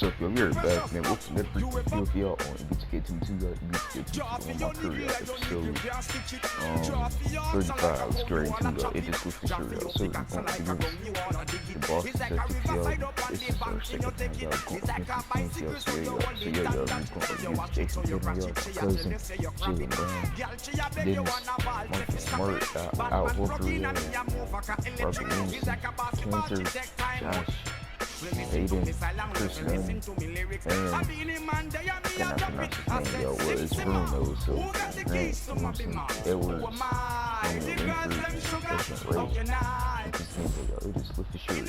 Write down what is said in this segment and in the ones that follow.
What's up, yo? We're back, man. What's the freaking feel for y'all on get to get to on my career episode 35. It's great too, it just switched the shirt out. So we're going to the Boston Celtics, this is our second time y'all going against the teams, y'all. So yeah, we're going to use Jason Tatum, y'all, cousin, Jalen Brown, Dennis, Marcus Smart, Al Horford, Robert Williams, Cantor, Josh, Aiden, Chris Young, and I cannot pronounce his name, yo. Well, it's Bruno, so Grant, Wilson, Edwards, it is with the shoe, yo.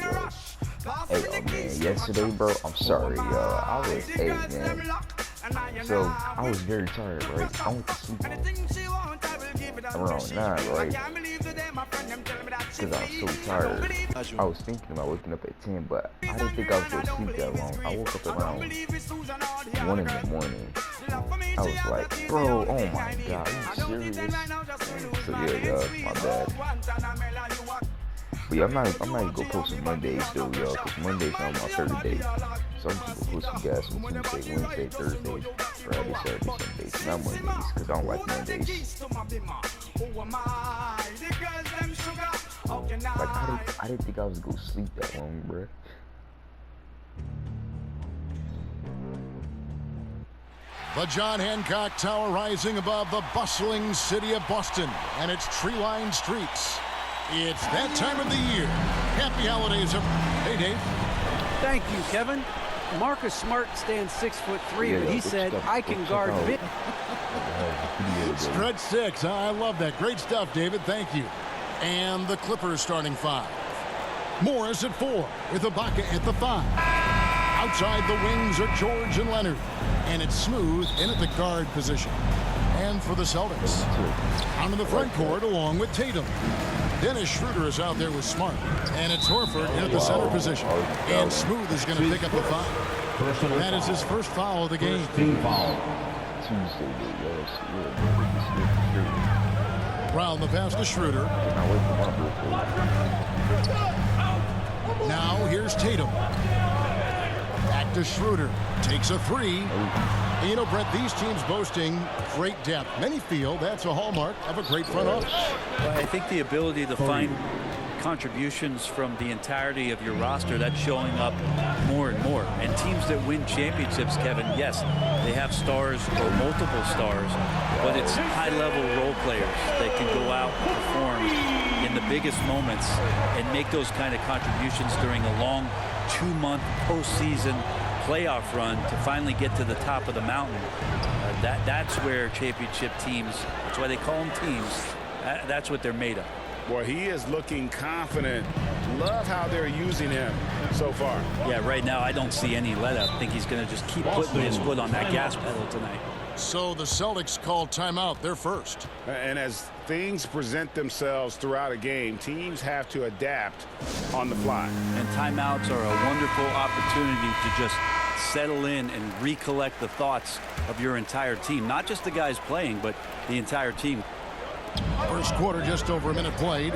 Hey, oh man, yesterday, bro, I'm sorry, yo. I was, hey, man. So, I was very tired, right? I went to sleep around 9, right? Because I was so tired. I was thinking about waking up at 10, but I didn't think I was going to sleep that long. I woke up around 1 in the morning. I was like, bro, oh my god, are you serious? So yeah, my bad. But yeah, I'm not even gonna post some Mondays though, y'all, because Monday's not my third day. So I'm just gonna post some guys on Tuesday, Wednesday, Thursday, Friday, Saturday, Sundays, not Mondays, because I don't like Mondays. Like, I didn't think I was gonna sleep that long, bruh. The John Hancock Tower rising above the bustling city of Boston and its tree-lined streets. It's that time of the year. Happy holidays, hey, Dave. Thank you, Kevin. Marcus Smart stands 6'3", but he said, I can guard big. Stretch 6. I love that. Great stuff, David. Thank you. And the Clippers starting 5. Morris at 4 with Ibaka at the 5. Outside the wings are George and Leonard. And it's Smooth in at the guard position. And for the Celtics, onto the front court along with Tatum. Dennis Schroeder is out there with Smart. And it's Horford in at the center position. And Smooth is going to pick up the foul. That is his first foul of the game. Round the pass to Schroeder. Now here's Tatum. Back to Schroeder. Takes a 3. And you know, Brett, these teams boasting great depth. Many feel that's a hallmark of a great front office. Well, I think the ability to find contributions from the entirety of your roster, that's showing up more and more. And teams that win championships, Kevin, yes, they have stars or multiple stars, but it's high-level role players that can go out and perform in the biggest moments and make those kind of contributions during a long 2-month postseason playoff run to finally get to the top of the mountain. That's where championship teams, that's why they call them teams, that's what they're made of. Well, he is looking confident. Love how they're using him so far. Yeah, right now I don't see any let up. I think he's going to just keep putting his foot on that gas pedal tonight. So the Celtics call timeout. They're first. And as things present themselves throughout a game, teams have to adapt on the fly. And timeouts are a wonderful opportunity to just settle in and recollect the thoughts of your entire team. Not just the guys playing, but the entire team. First quarter, just over a minute played.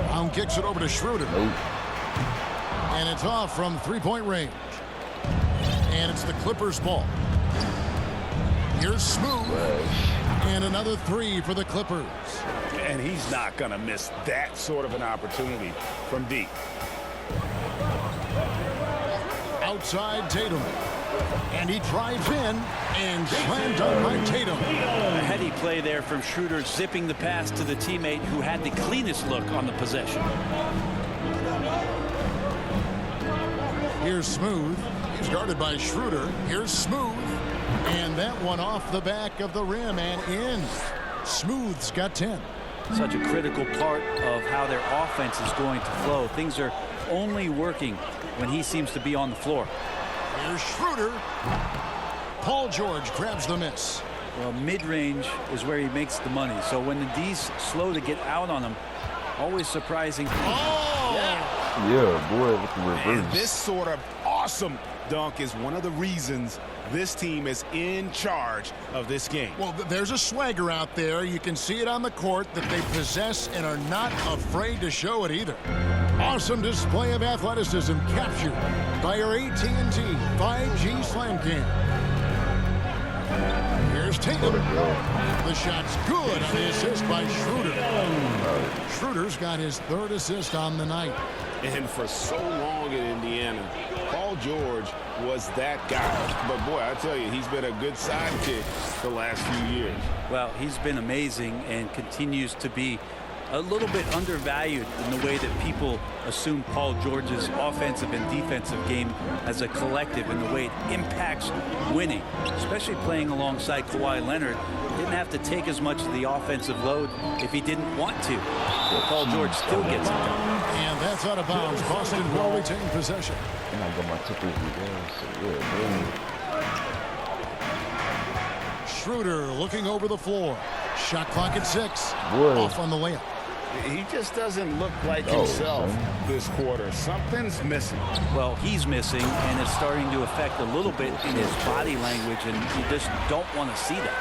Brown kicks it over to Schroeder. And it's off from three-point range. And it's the Clippers' ball. Here's Smooth. And another 3 for the Clippers. And he's not going to miss that sort of an opportunity from deep. Outside Tatum. And he drives in and slammed dunk by Tatum. A heady play there from Schroeder, zipping the pass to the teammate who had the cleanest look on the possession. Here's Smooth. He's guarded by Schroeder. Here's Smooth. And that one off the back of the rim and in. Smooth's got 10. Such a critical part of how their offense is going to flow. Things are only working when he seems to be on the floor. Here's Schroeder. Paul George grabs the miss. Well, mid-range is where he makes the money. So when the D's slow to get out on him, always surprising. Oh! Yeah, boy, with the reverse. And this sort of awesome dunk is one of the reasons this team is in charge of this game. Well, there's a swagger out there. You can see it on the court that they possess and are not afraid to show it either. Awesome display of athleticism captured by your AT&T 5G Slam Cam. Here's Tatum. The shot's good on the assist by Schroeder. Schroeder's got his 3rd assist on the night. And for so long in Indiana, Paul George was that guy. But, boy, I tell you, he's been a good sidekick the last few years. Well, he's been amazing and continues to be a little bit undervalued in the way that people assume Paul George's offensive and defensive game as a collective and the way it impacts winning, especially playing alongside Kawhi Leonard. Didn't have to take as much of the offensive load if he didn't want to. Paul George still gets it done. And that's out of bounds. Boston will retain possession. And I got my tippers Schroeder looking over the floor. Shot clock at 6. Boy. Off on the layup. He just doesn't look like himself this quarter. Something's missing. Well, he's missing, and it's starting to affect a little bit in his body language, and you just don't want to see that.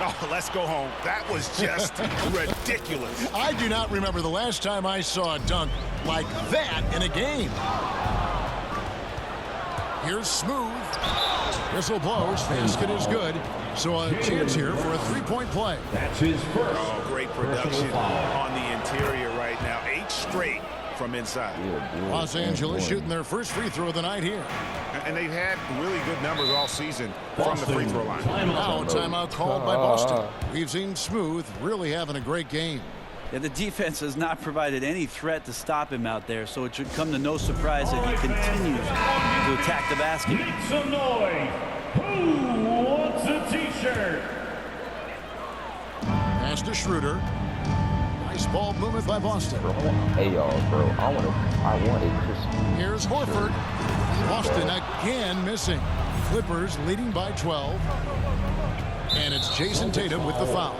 Oh, let's go home. That was just ridiculous. I do not remember the last time I saw a dunk like that in a game. Here's Smooth. Whistle blows. Basket is good. So a chance here for a 3-point play. That's his first. Oh, great production on the interior right now. 8 straight from inside. Los Angeles shooting their first free throw of the night here. And they've had really good numbers all season from the free throw line. Now a timeout called by Boston. We've seen Smooth really having a great game. Yeah, the defense has not provided any threat to stop him out there, so it should come to no surprise if he continues to attack the basket. Make some noise. Who wants a t-shirt? Pass to Schroeder. Nice ball movement by Boston. Hey, y'all, bro. I want a Christmas. Here's Horford. Boston again missing. Clippers leading by 12. And it's Jason Tatum with the foul.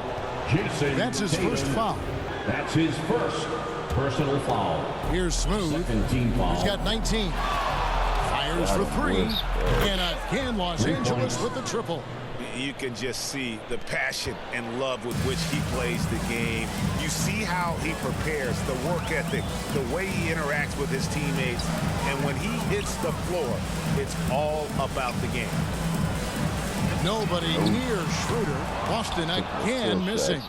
That's his first foul. That's his first personal foul. Here's Smooth. He's got 19. Fires for 3. And again, Los Angeles with the triple. You can just see the passion and love with which he plays the game. You see how he prepares, the work ethic, the way he interacts with his teammates. And when he hits the floor, it's all about the game. Nobody near Schroeder. Boston again missing.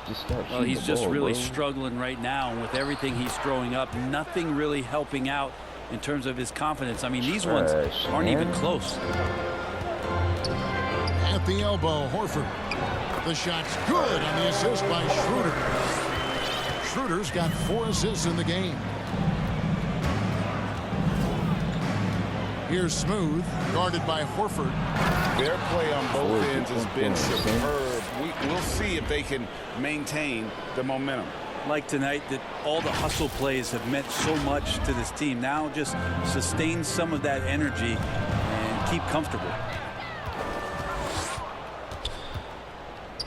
Well, he's just really struggling right now. And with everything he's throwing up, nothing really helping out in terms of his confidence. I mean, these ones aren't even close. At the elbow, Horford. The shot's good on the assist by Schroeder. Schroeder's got 4 assists in the game. Here's Smooth, guarded by Horford. Their play on both ends has been superb. We'll see if they can maintain the momentum. Like tonight, that all the hustle plays have meant so much to this team. Now just sustain some of that energy and keep comfortable.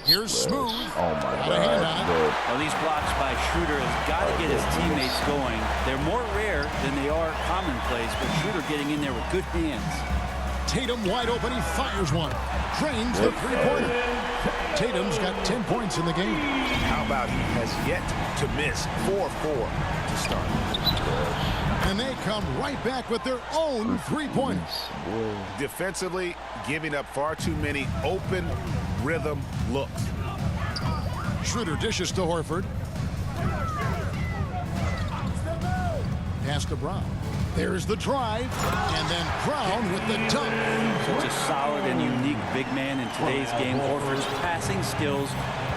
Here's Smooth. Oh, my God. Well, these blocks by Schroeder has got to get his teammates going. They're more rare than they are commonplace, but Schroeder getting in there with good hands. Tatum wide open. He fires one. Drains the 3-pointer. Tatum's got 10 points in the game. How about he has yet to miss 4-4 to start. And they come right back with their own 3-pointers. Defensively, giving up far too many open rhythm looks. Schroeder dishes to Horford. Pass to Brown. There's the drive. And then Brown with the dunk. Such a solid and unique big man in today's game. Horford's passing skills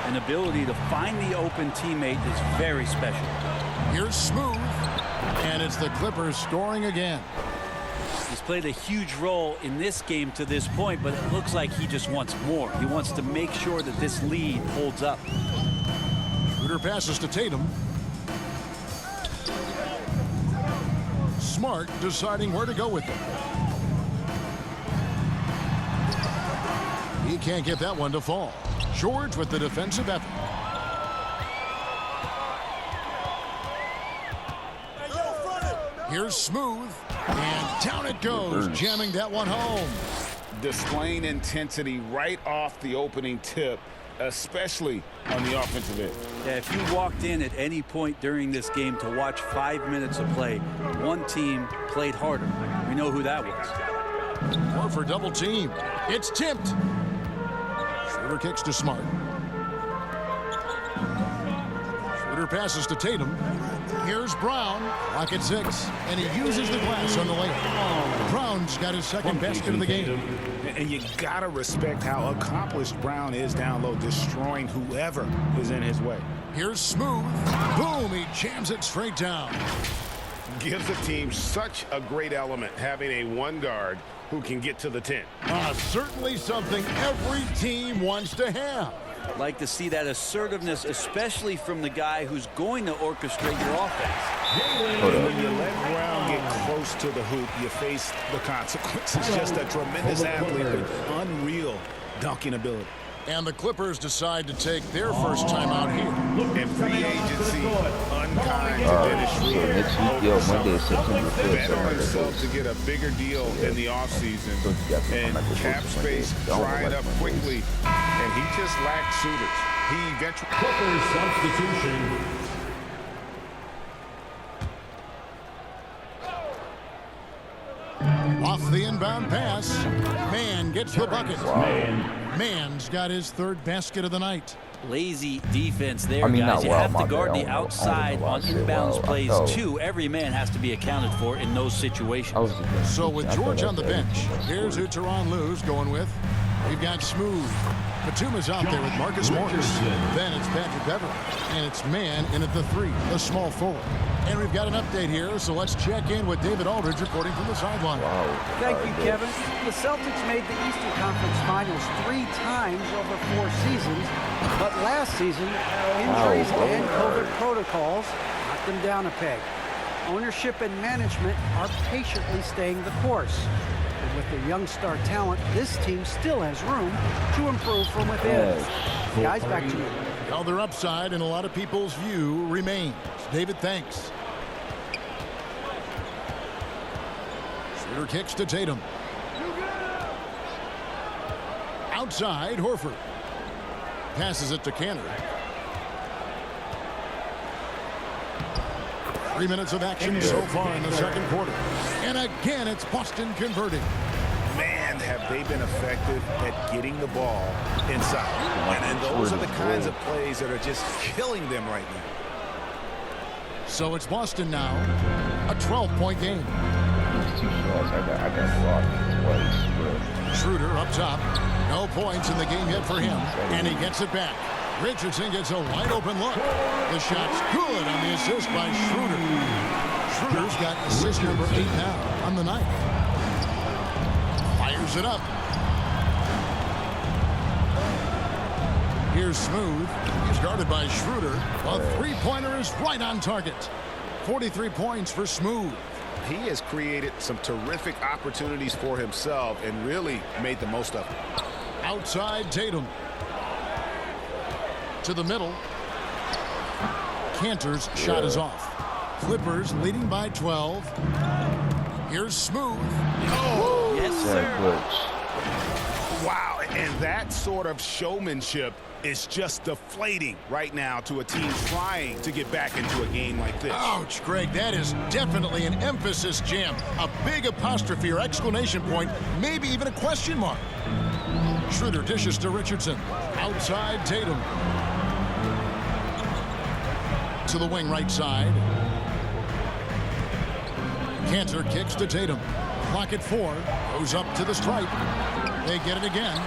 and ability to find the open teammate is very special. Here's Smooth. And it's the Clippers scoring again. He's played a huge role in this game to this point, but it looks like he just wants more. He wants to make sure that this lead holds up. Schroeder passes to Tatum. Smart deciding where to go with it. He can't get that one to fall. George with the defensive effort. Here's Smooth. And down it goes, jamming that one home. Displaying intensity right off the opening tip. especially on the offensive end. Yeah, if you walked in at any point during this game to watch 5 minutes of play, one team played harder. We know who that was. Horford double team. It's tipped. Schroeder kicks to Smart. Schroeder passes to Tatum. Here's Brown. Clock at 6. And he uses the glass on the layup. Brown's got his second basket of the game. And you got to respect how accomplished Brown is down low, destroying whoever is in his way. Here's Smooth. Boom, he jams it straight down. Gives the team such a great element having a one guard who can get to the 10. Certainly something every team wants to have. Like to see that assertiveness, especially from the guy who's going to orchestrate your offense. When you let Brown get close to the hoop, you face the consequences. Just a tremendous athlete with unreal dunking ability. And the Clippers decide to take their first time out here. In free agency, unkind to Dennis Schroeder. Next week, Monday, September 5th. Better himself to get a bigger deal in the offseason. And cap space dried up quickly. And he just lacked suitors. He eventually... Clippers substitution. Off the inbound pass. Man gets the bucket. Man's got his third basket of the night. Lazy defense there, guys. You have to guard the outside on inbounds plays, too. Every man has to be accounted for in those situations. So with George on the bench, here's who Tyronn Lue's going with. We've got Smooth. Batuma's out there with Marcus Morris. Then it's Patrick Beverley. And it's Man in at the 3, the small forward. And we've got an update here, so let's check in with David Aldridge reporting from the sideline. Thank you, Kevin. The Celtics made the Eastern Conference Finals 3 times over 4 seasons, but last season, injuries and COVID protocols knocked them down a peg. Ownership and management are patiently staying the course. And with their young star talent, this team still has room to improve from within. Guys, back to you. Now their upside, in a lot of people's view, remains. David, thanks. Schroeder kicks to Tatum. Outside, Horford. Passes it to Cantor. 3 minutes of action so far in the second quarter. And again, it's Boston converting. Man, have they been effective at getting the ball inside. And those are the kinds of plays that are just killing them right now. So it's Boston now. A 12-point game. He's too fast. I got blocked twice. Schroeder up top. No points in the game yet for him. And he gets it back. Richardson gets a wide open look. The shot's good on the assist by Schroeder. Schroeder's got assist number 8 now on the night. Fires it up. Here's Smooth. He's guarded by Schroeder. A three-pointer is right on target. 43 points for Smooth. He has created some terrific opportunities for himself and really made the most of it. Outside Tatum. To the middle. Cantor's shot is off. Clippers leading by 12. Here's Smooth. Oh, yes, sir. Wow, and that sort of showmanship is just deflating right now to a team trying to get back into a game like this. Ouch, Greg, that is definitely an emphasis jam. A big apostrophe or exclamation point, maybe even a question mark. Schroeder dishes to Richardson. Outside Tatum. To the wing right side. Cantor kicks to Tatum. Clock at 4. Goes up to the stripe. They get it again.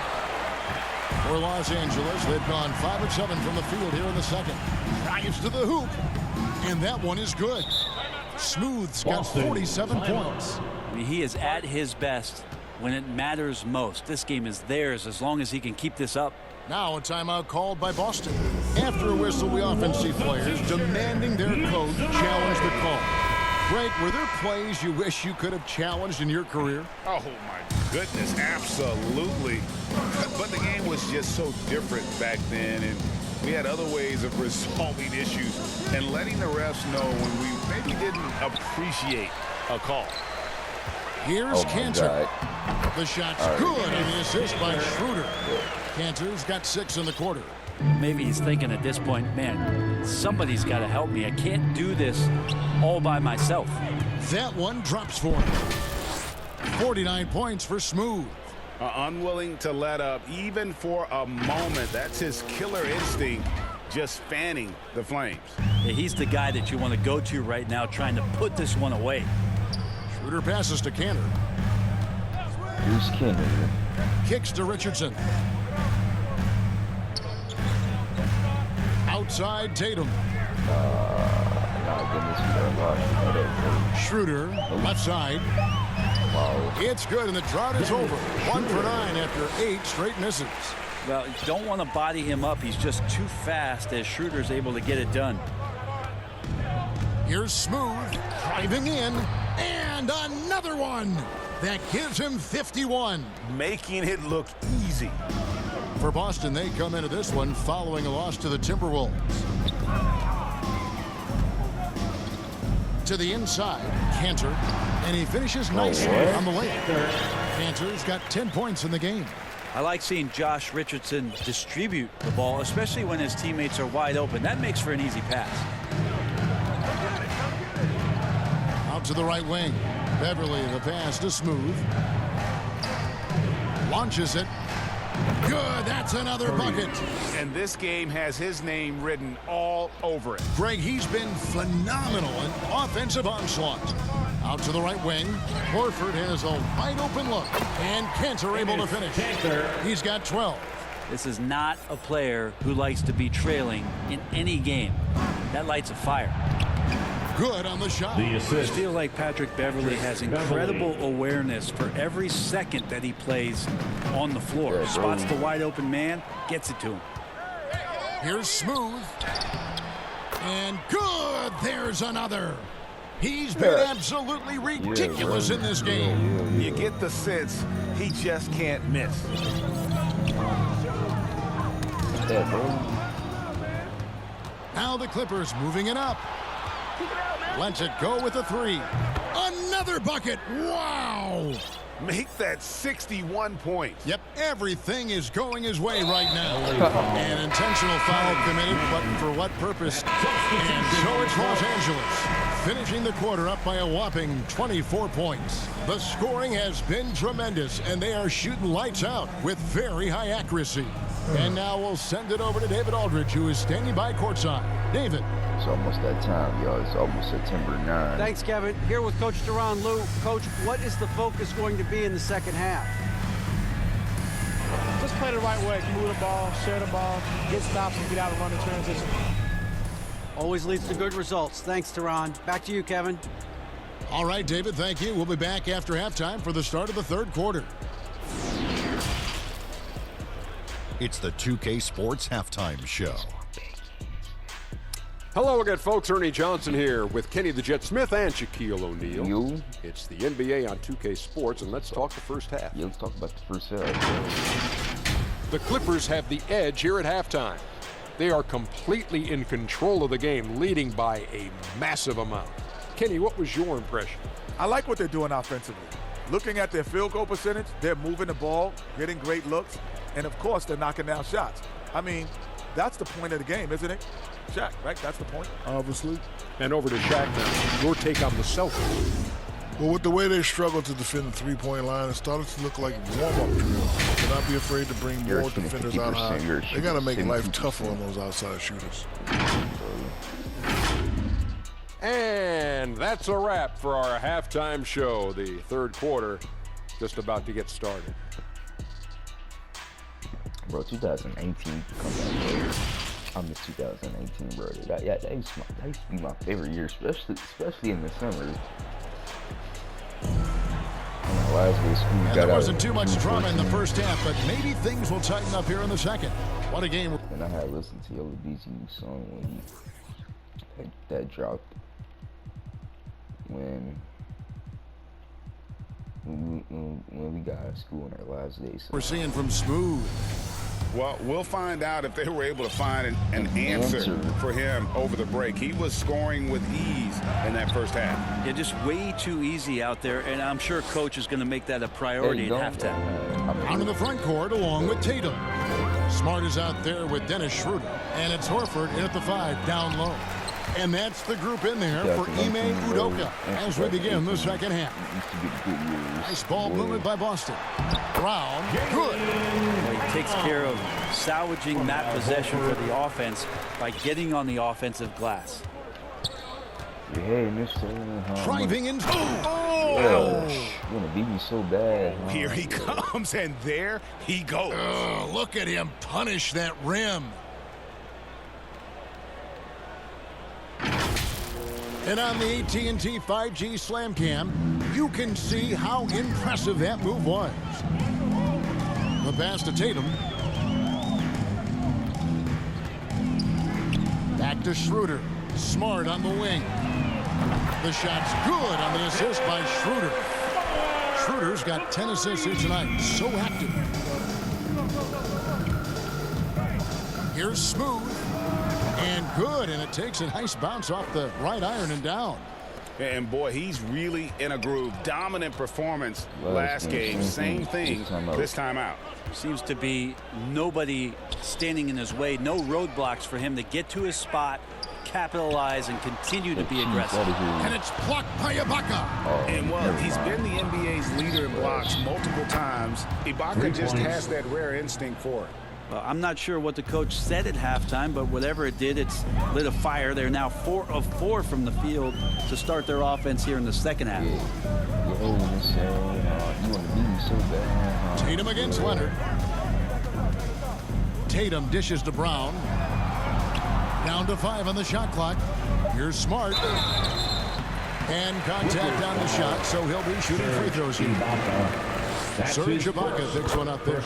For Los Angeles, they've gone 5 of 7 from the field here in the second. Drives to the hoop. And that one is good. Smooth's got 47 points. I mean, he is at his best when it matters most. This game is theirs as long as he can keep this up. Now a timeout called by Boston. After a whistle, we often see players demanding their coach challenge the call. Greg, were there plays you wish you could have challenged in your career? Oh, my goodness, absolutely. But the game was just so different back then, and we had other ways of resolving issues and letting the refs know when we maybe didn't appreciate a call. Here's Cantor. God. The shot's good, and the assist by Schroeder. Cantor's got 6 in the quarter. Maybe he's thinking at this point, man, somebody's got to help me. I can't do this all by myself. That one drops for him. 49 points for Smooth. Unwilling to let up even for a moment. That's his killer instinct, just fanning the flames. Yeah, he's the guy that you want to go to right now, trying to put this one away. Schroeder passes to Cantor. Here's Kenny. Kicks to Richardson. Outside Tatum. Schroeder, left side. Wow. It's good, and the drought is over. 1 for 9 after 8 straight misses. Well, you don't want to body him up. He's just too fast as Schroeder's able to get it done. Here's Smooth, driving in, and another one. That gives him 51. Making it look easy. For Boston, they come into this one following a loss to the Timberwolves. To the inside, Cantor, and he finishes nicely on the layup. Cantor's got 10 points in the game. I like seeing Josh Richardson distribute the ball, especially when his teammates are wide open. That makes for an easy pass. Out to the right wing. Beverly, the pass to Smooth. Launches it. Good, that's another bucket. And this game has his name written all over it. Greg, he's been phenomenal in offensive onslaught. Out to the right wing. Horford has a wide open look. And Cantor able to finish. He's got 12. This is not a player who likes to be trailing in any game. That lights a fire. Good on the shot. I feel like Patrick Beverly has incredible awareness for every second that he plays on the floor. Spots the wide open man, gets it to him. Here's Smooth. And good. There's another. He's been absolutely ridiculous in this game. You get the sense he just can't miss. Now the Clippers moving it up. Lets it go with a 3. Another bucket. Wow. Make that 61 points. Yep, everything is going his way right now. An intentional foul committed, but for what purpose? And so it's Los Angeles, finishing the quarter up by a whopping 24 points. The scoring has been tremendous, and they are shooting lights out with very high accuracy. And now we'll send it over to David Aldridge, who is standing by courtside. David. It's almost that time, y'all. It's almost September 9. Thanks, Kevin. Here with Coach Duran. Lou, Coach, what is the focus going to be in the second half? Just play the right way. Move the ball, share the ball, get stops, and get out and run the transition. Always leads to good results. Thanks, Duran. Back to you, Kevin. All right, David, thank you. We'll be back after halftime for the start of the third quarter. It's the 2K Sports Halftime Show. Hello again, folks. Ernie Johnson here with Kenny the Jet Smith and Shaquille O'Neal. It's the NBA on 2K Sports, and let's talk the first half. Yeah, let's talk about the first half. The Clippers have the edge here at halftime. They are completely in control of the game, leading by a massive amount. Kenny, what was your impression? I like what they're doing offensively. Looking at their field goal percentage, they're moving the ball, getting great looks, and of course, they're knocking down shots. I mean, that's the point of the game, isn't it? Shaq, right? That's the point. Obviously. And over to Shaq now. Your take on the Celtics. Well, with the way they struggled to defend the three-point line, it started to look like warm-up drill. Do not be afraid to bring more defenders out high. They got to make life tougher on those outside shooters. And that's a wrap for our halftime show. The third quarter just about to get started. Bro, 2018 comeback, bro. I miss 2018, bro. That used to be my favorite year, especially in the summer. And there wasn't too much drama in the first half, but maybe things will tighten up here in the second. What a game. And I had listened to LB's new song when that dropped. When we got out of school on our last day. So. We're seeing from Smooth. Well, we'll find out if they were able to find an answer for him over the break. He was scoring with ease in that first half. Yeah, just way too easy out there, and I'm sure Coach is going to make that a priority at halftime. Out in the front court along with Tatum. Smart is out there with Dennis Schroeder. And it's Horford in at the 5, down low. And that's the group in there for Ime Udoka as we begin the second half. Nice ball movement by Boston. Brown, good. Well, he takes care of salvaging that possession for the offense by getting on the offensive glass. Driving in. You want to beat me so bad. Huh? Here he comes, and there he goes. Look at him punish that rim. And on the AT&T 5G Slam Cam, you can see how impressive that move was. The pass to Tatum. Back to Schroeder. Smart on the wing. The shot's good on the assist by Schroeder. Schroeder's got 10 assists here tonight. So active. Here's Smooth. And good, and it takes a nice bounce off the right iron and down. And boy, he's really in a groove. Dominant performance last game. Same thing this time out. Seems to be nobody standing in his way. No roadblocks for him to get to his spot, capitalize, and continue to be aggressive. And it's blocked by Ibaka. And well, he's been the NBA's leader in blocks multiple times. Ibaka just has that rare instinct for it. Well, I'm not sure what the coach said at halftime, but whatever it did, it's lit a fire. They're now 4 of 4 from the field to start their offense here in the second half. Tatum against Leonard. Tatum dishes to Brown. Down to 5 on the shot clock. Here's Smart. And contact on the shot, so he'll be shooting free throws here. Serge Ibaka picks one up there.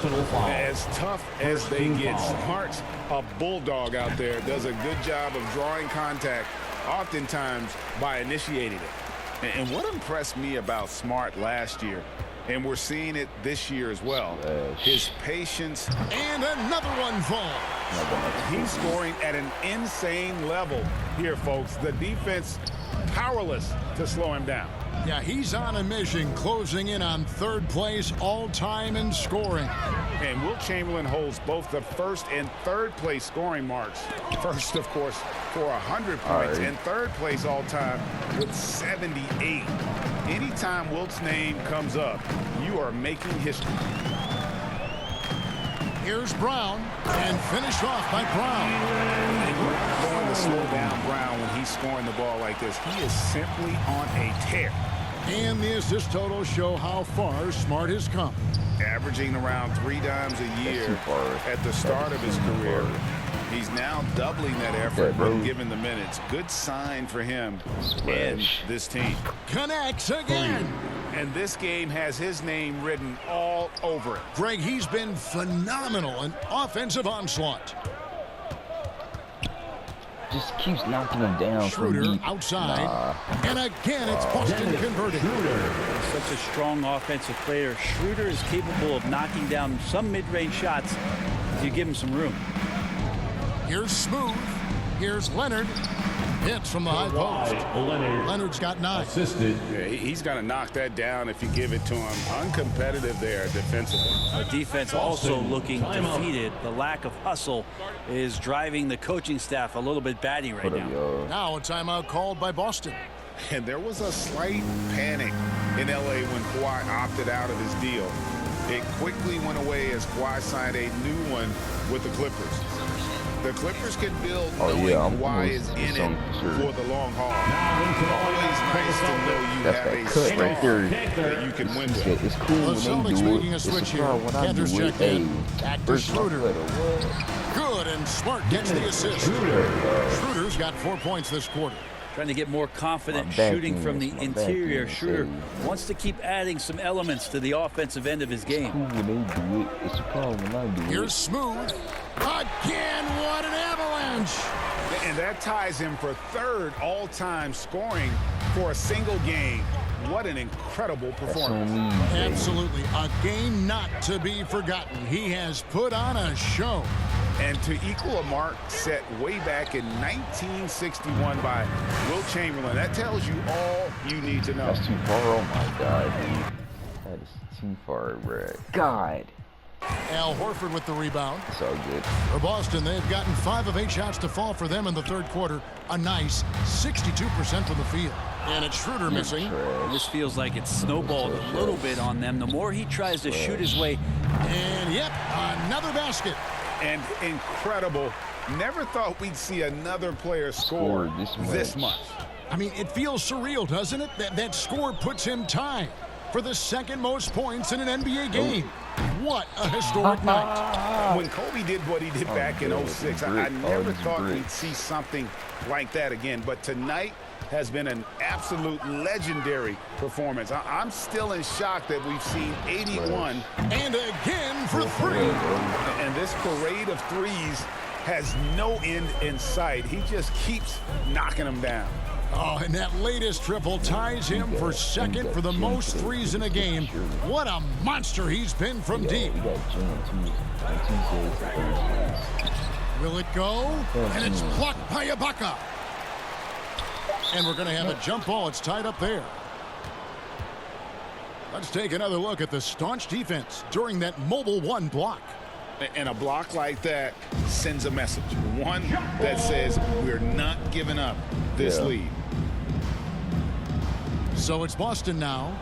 As tough as they get, Smart's a bulldog out there. Does a good job of drawing contact, oftentimes by initiating it. And what impressed me about Smart last year, and we're seeing it this year as well, his patience. And another one falls. He's scoring at an insane level here, folks. The defense powerless to slow him down. Yeah, he's on a mission, closing in on 3rd place all-time in scoring. And Wilt Chamberlain holds both the 1st and 3rd place scoring marks. First, of course, for 100 points, and 3rd place all-time with 78. Anytime Wilt's name comes up, you are making history. Here's Brown, and finished off by Brown. Going to slow down Brown when he's scoring the ball like this. He is simply on a tear. And the assist totals show how far Smart has come. Averaging around 3 dimes a year at the start of his career. He's now doubling that effort when given the minutes. Good sign for him and this team. Connects again. And this game has his name written all over it. Greg, he's been phenomenal in offensive onslaught. Just keeps knocking him down. Schroeder outside. And again, it's Boston converting. Such a strong offensive player. Schroeder is capable of knocking down some mid-range shots if you give him some room. Here's Smooth. Here's Leonard. Hits from the high post. Leonard's got 9. Yeah, he's going to knock that down if you give it to him. Uncompetitive there defensively. The defense also looking defeated. The lack of hustle is driving the coaching staff a little bit batty right now. Now a timeout called by Boston. And there was a slight panic in L.A. when Kawhi opted out of his deal. It quickly went away as Kawhi signed a new one with the Clippers. The Clippers can build knowing Kawhi is in it for the long haul. Always nice to know you have a star that you can win with. It's cool when Celtics they do making it. a switch It's here. when I Cantor's do it. checked in. Back to Schroeder. Good, and Smart gets the assist. Schroeder's got 4 points this quarter. Trying to get more confident shooting from the interior. Schroeder wants to keep adding some elements to the offensive end of his game. It's cool when they do it. It's a problem when I do it. Here's Smooth. Again, what an avalanche. And that ties him for 3rd all-time scoring for a single game. What an incredible performance. Absolutely. A game not to be forgotten. He has put on a show. And to equal a mark set way back in 1961 by Wilt Chamberlain, that tells you all you need to know. That's too far. Oh, my God. That is too far, bro. God. Al Horford with the rebound. It's all good. For Boston, they've gotten 5 of 8 shots to fall for them in the third quarter. A nice 62% from the field. And it's Schroeder missing. This feels like it's snowballed a little bit on them. The more he tries to shoot his way. And yep, another basket. And incredible. Never thought we'd see another player score this much. I mean, it feels surreal, doesn't it? That score puts him tied for the second most points in an NBA game. What a historic night. When Kobe did what he did back in 06, I never thought we'd see something like that again. But tonight has been an absolute legendary performance. I'm still in shock that we've seen 81. And again for 3. And this parade of threes has no end in sight. He just keeps knocking them down. Oh, and that latest triple ties him for second for the most threes in a game. What a monster he's been from deep. Will it go? And it's blocked by Ibaka. And we're going to have a jump ball. It's tied up there. Let's take another look at the staunch defense during that mobile 1 block. And a block like that sends a message. One that says we're not giving up this lead. So it's Boston now.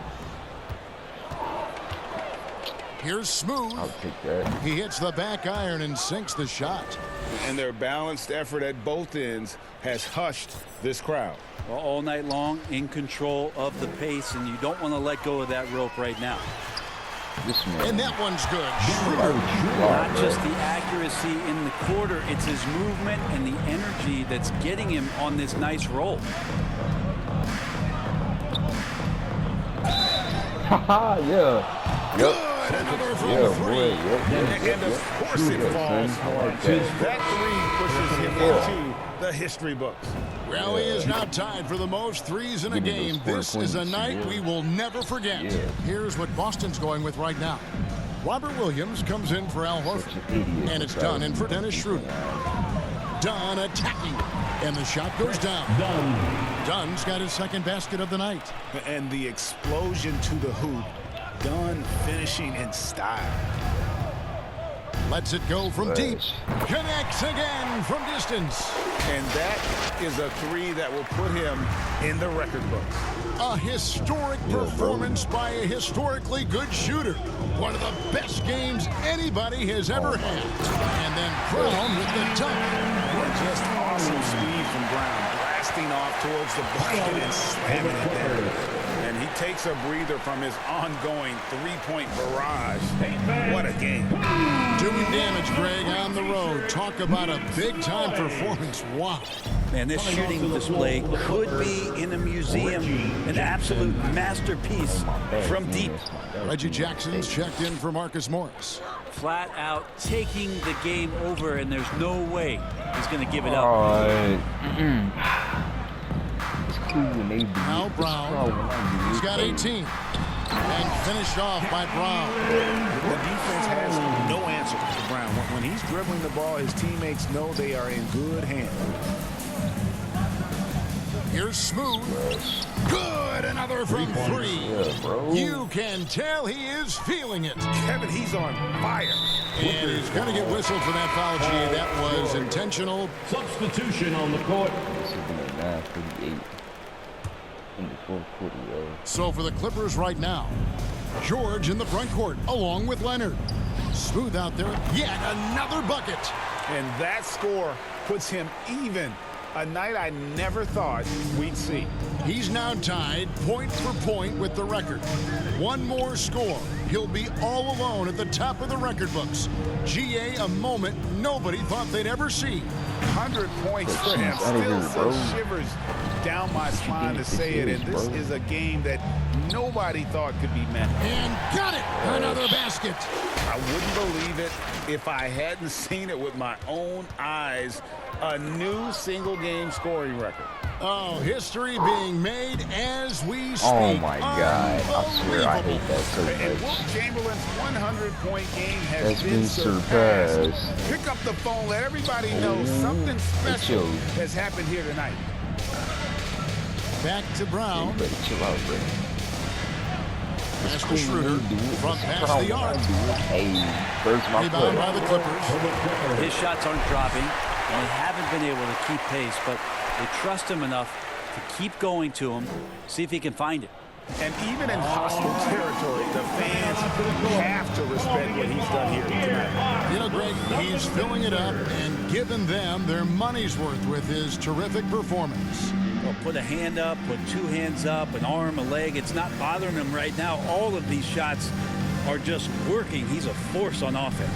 Here's Smooth. I'll take that. He hits the back iron and sinks the shot. And their balanced effort at both ends has hushed this crowd. Well, all night long, in control of the pace, and you don't want to let go of that rope right now. And that one's good. Not just the accuracy in the quarter, it's his movement and the energy that's getting him on this nice roll. Haha, yeah. Good. Another from 3. And of course it falls. That 3 pushes him into the history books. Well, he is now tied for the most threes in a game. This is a night we will never forget. Here's what Boston's going with right now. Robert Williams comes in for Al Horford. And it's Dunn in for Dennis Schroeder. Dunn attacking. And the shot goes down. Dunn's got his second basket of the night. And the explosion to the hoop. Dunn finishing in style. Lets it go from deep. Connects again from distance. And that is a 3 that will put him in the record books. A historic performance by a historically good shooter. One of the best games anybody has ever had. And then Brown with the dunk. Just awesome speed from Brown. Blasting off towards the bucket and slamming it there. And he takes a breather from his ongoing 3-point barrage. What a game. Doing damage, Greg, on the road. Talk about a big-time performance. Wow. Man, this shooting display could be in a museum, an absolute masterpiece from deep. Reggie Jackson's checked in for Marcus Morris. Flat out taking the game over, and there's no way he's going to give it up. Now Brown. He's got 18. And finished off by Brown. The defense has no answer for Brown. When he's dribbling the ball, his teammates know they are in good hands. Here's Smooth. Good. Another from 3. You can tell he is feeling it. Kevin, he's on fire. And he's going to get whistled for that foul, G. That was intentional. Substitution on the court. This has been a 9:38 in the fourth quarter, yo. So for the Clippers right now, George in the front court along with Leonard. Smooth out there. Yet another bucket. And that score puts him even. A night I never thought we'd see. He's now tied point for point with the record. One more score. He'll be all alone at the top of the record books. GA, a moment nobody thought they'd ever see. 100 points for him. Still sends shivers down my spine to say it. And this is a game that nobody thought could be met. And got it. Another basket. I wouldn't believe it if I hadn't seen it with my own eyes. A new single-game scoring record. Oh, history being made as we speak. Oh, my God. I swear I hate that so much. And Wilt Chamberlain's 100-point game has been surpassed. Pick up the phone. Let everybody know something special has happened here tonight. Back to Brown. Chill out, bro. Pass to Schroeder from past the arc. Hey, where's my Rebound by the Clippers. His shots aren't dropping, and they haven't been able to keep pace, but they trust him enough to keep going to him, see if he can find it. And even in hostile territory, the fans have to respect what he's done here tonight. You know, Greg, he's filling it up and giving them their money's worth with his terrific performance. Well, put a hand up, put two hands up, an arm, a leg. It's not bothering him right now. All of these shots are just working. He's a force on offense.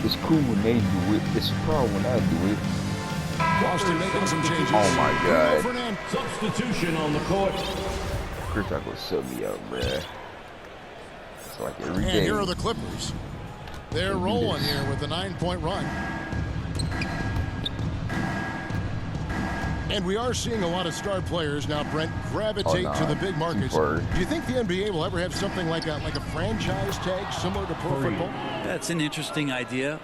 It's cool when they do it. It's a problem when I do it. Boston making some changes. Oh my God. Substitution on the court. Chris, I go sub me out, bruh. It's like every day. And here are the Clippers. They're rolling here with a 9-point run. And we are seeing a lot of star players now, Brent, gravitate to the big markets. Do you think the NBA will ever have something like a franchise tag similar to pro football? That's an interesting idea.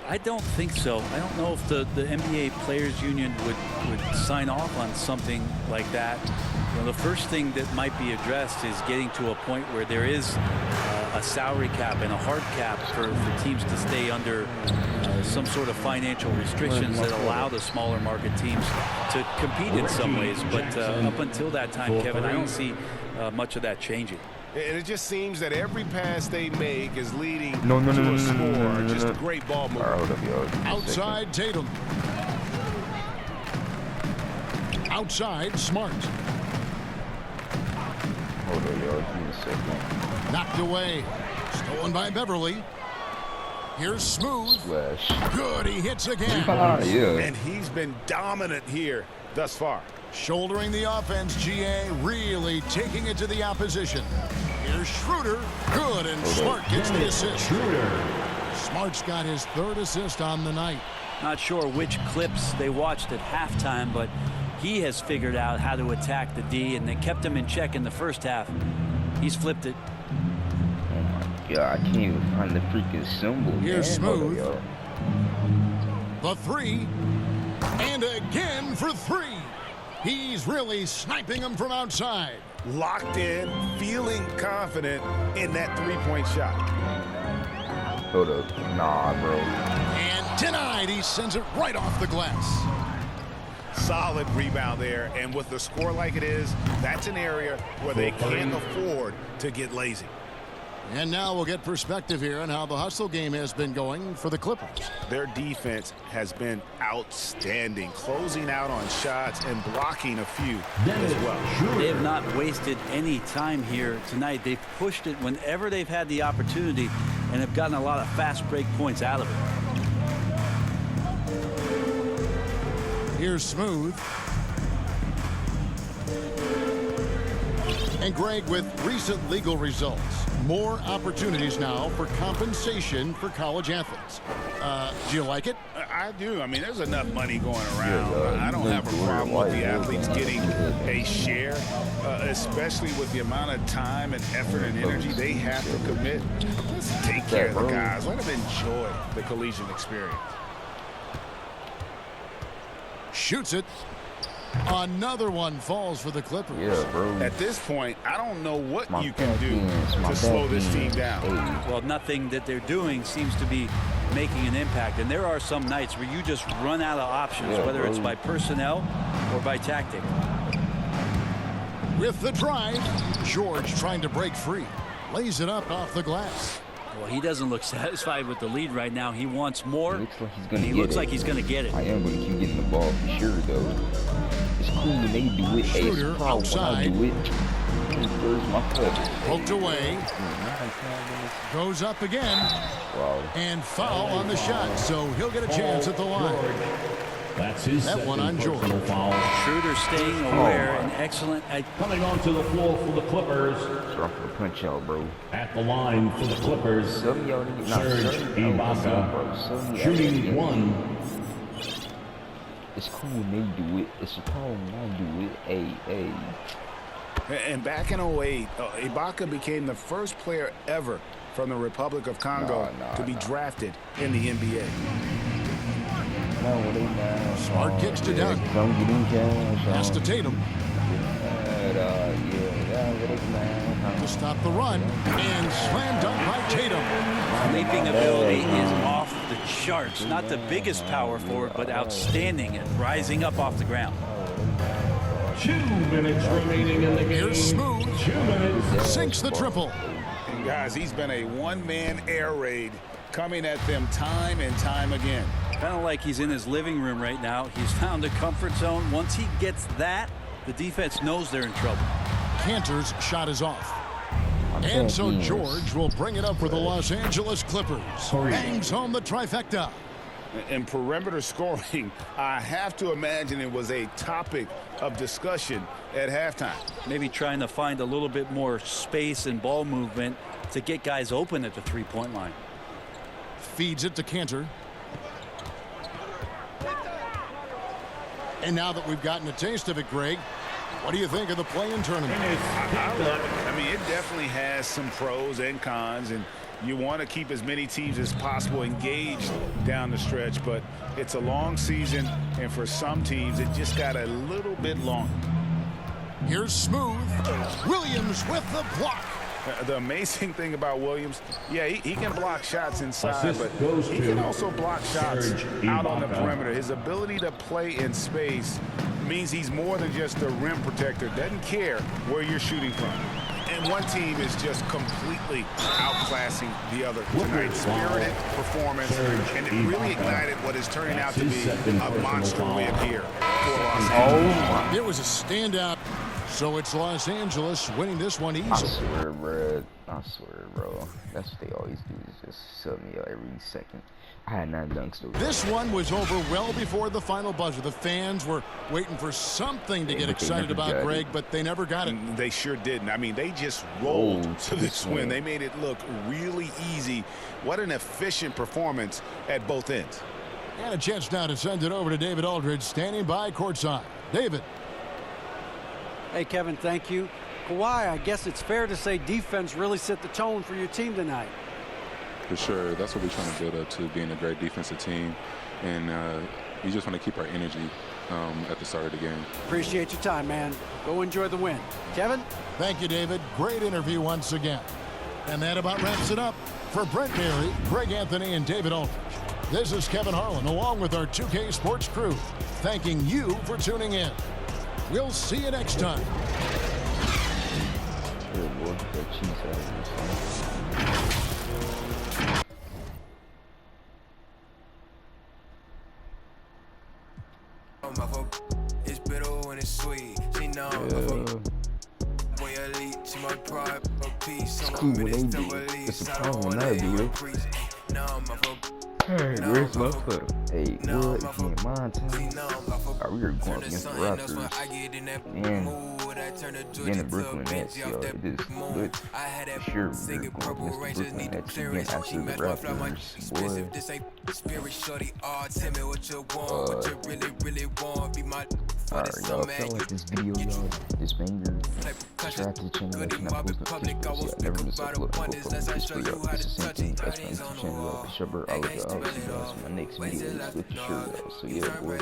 I don't think so. I don't know if the NBA Players Union would sign off on something like that. You know, the first thing that might be addressed is getting to a point where there is a salary cap and a hard cap for teams to stay under some sort of financial restrictions that allow the smaller market teams to compete in some ways. But up until that time, Kevin, I don't see much of that changing. And it just seems that every pass they make is leading to a score. Just a great ball movement. Outside Tatum. Outside Smart. Hold on, y'all. Give me a second. Knocked away. Stolen by Beverly. Here's Smooth. Splash. Good. He hits again. Yeah. And he's been dominant here thus far. Shouldering the offense, GA really taking it to the opposition. Here's Schroeder. Good, and Smart gets the assist. Smart's got his third assist on the night. Not sure which clips they watched at halftime, but he has figured out how to attack the D, and they kept him in check in the first half. He's flipped it. Oh my God, I can't even find the freaking symbol. Here's Smooth. Hold on, the three. And again for three. He's really sniping them from outside. Locked in, feeling confident in that three-point shot. Hold up. Nah, bro. And denied. He sends it right off the glass. Solid rebound there. And with the score like it is, that's an area where they can't afford to get lazy. And now we'll get perspective here on how the hustle game has been going for the Clippers. Their defense has been outstanding, closing out on shots and blocking a few as well. They have not wasted any time here tonight. They've pushed it whenever they've had the opportunity and have gotten a lot of fast break points out of it. Here's Smooth. And Greg, with recent legal results, more opportunities now for compensation for college athletes. Do you like it? I do. I mean, there's enough money going around. I don't have a problem with the athletes getting a share, especially with the amount of time and effort and energy they have to commit. Let's take care of the guys. Let them enjoy the collegiate experience. Shoots it. Another one falls for the Clippers. Yeah, bro. At this point, I don't know what you can do to slow this team down. Well, nothing that they're doing seems to be making an impact. And there are some nights where you just run out of options, whether it's by personnel or by tactic. With the drive, George trying to break free. Lays it up off the glass. Well, he doesn't look satisfied with the lead right now. He wants more. He looks like he's going to get it. I am going to keep getting the ball for sure, though. It's cool when they do it. Schroeder it's problem outside. when I do it. Where's my foot? Poked away. Goes up again. Wow. And foul on the shot, so he'll get a chance at the line. That's his that one on George. Foul. Schroeder staying aware and excellent. Coming onto the floor for the Clippers. Start for the punch out, bro. At the line for the Clippers. Serge Ibaka. Shooting one. It's cool when they do it. It's a problem when I do it. Hey. And back in 08, Ibaka became the first player ever from the Republic of Congo to be drafted in the NBA. Smart kicks to Doug. Pass to Tatum. to stop the run, and slam dunk by Tatum. Leaping ability is off the charts. Not the biggest power forward, but outstanding at rising up off the ground. 2 minutes remaining in the game. Here's Smooth. 2 minutes. Sinks the triple. And guys, he's been a one-man air raid coming at them time and time again. Kind of like he's in his living room right now. He's found a comfort zone. Once he gets that, the defense knows they're in trouble. Cantor's shot is off. And so George will bring it up for the Los Angeles Clippers. Bangs home the trifecta. And perimeter scoring, I have to imagine it was a topic of discussion at halftime. Maybe trying to find a little bit more space and ball movement to get guys open at the three-point line. Feeds it to Cantor. And now that we've gotten a taste of it, Greg, what do you think of the play-in tournament? I love it. I mean, it definitely has some pros and cons, and you want to keep as many teams as possible engaged down the stretch, but it's a long season, and for some teams, it just got a little bit long. Here's Smooth. Williams with the block. The amazing thing about Williams, yeah, he can block shots inside, but he can also block shots out on the perimeter. His ability to play in space means he's more than just a rim protector. Doesn't care where you're shooting from. And one team is just completely outclassing the other tonight. Spirited performance, and it really ignited what is turning out to be a monster win here for Los Angeles. It was a standout. So it's Los Angeles winning this one easily. I swear, bro. That's what they always do, is just sub me out every second. I had 9 dunks though. This one was over well before the final buzzer. The fans were waiting for something to get excited about, Greg, but they never got it. They sure didn't. I mean, they just rolled to this win. They made it look really easy. What an efficient performance at both ends. And a chance now to send it over to David Aldridge, standing by courtside. David. Hey, Kevin, thank you. Kawhi, I guess it's fair to say defense really set the tone for your team tonight. For sure. That's what we're trying to build up to, being a great defensive team. And we just want to keep our energy at the start of the game. Appreciate your time, man. Go enjoy the win. Kevin? Thank you, David. Great interview once again. And that about wraps it up. For Brent Barry, Greg Anthony, and David Aldridge, this is Kevin Harlan, along with our 2K Sports crew, thanking you for tuning in. We'll see you next time. It's bitter when it's sweet. She know boy elite. She my pride, a piece. It's cool when they do it. It's a problem when I do it. Hey, where's my foot? Hey, what? If you ain't mind, we were going against the Raptors. And again, the Brooklyn Nets, yo, it is good. Sure, we were going against the Brooklyn Nets again after the Raptors, boy. Alright, y'all, if y'all like this video, y'all, this banger, subscribe to the channel, like and I post notifications so y'all never miss upload info from this video. It's the same thing as my YouTube channel, y'all. Be sure, I love y'all. I'll see you guys in my next video. It's with the shirt, y'all. So yeah, boy.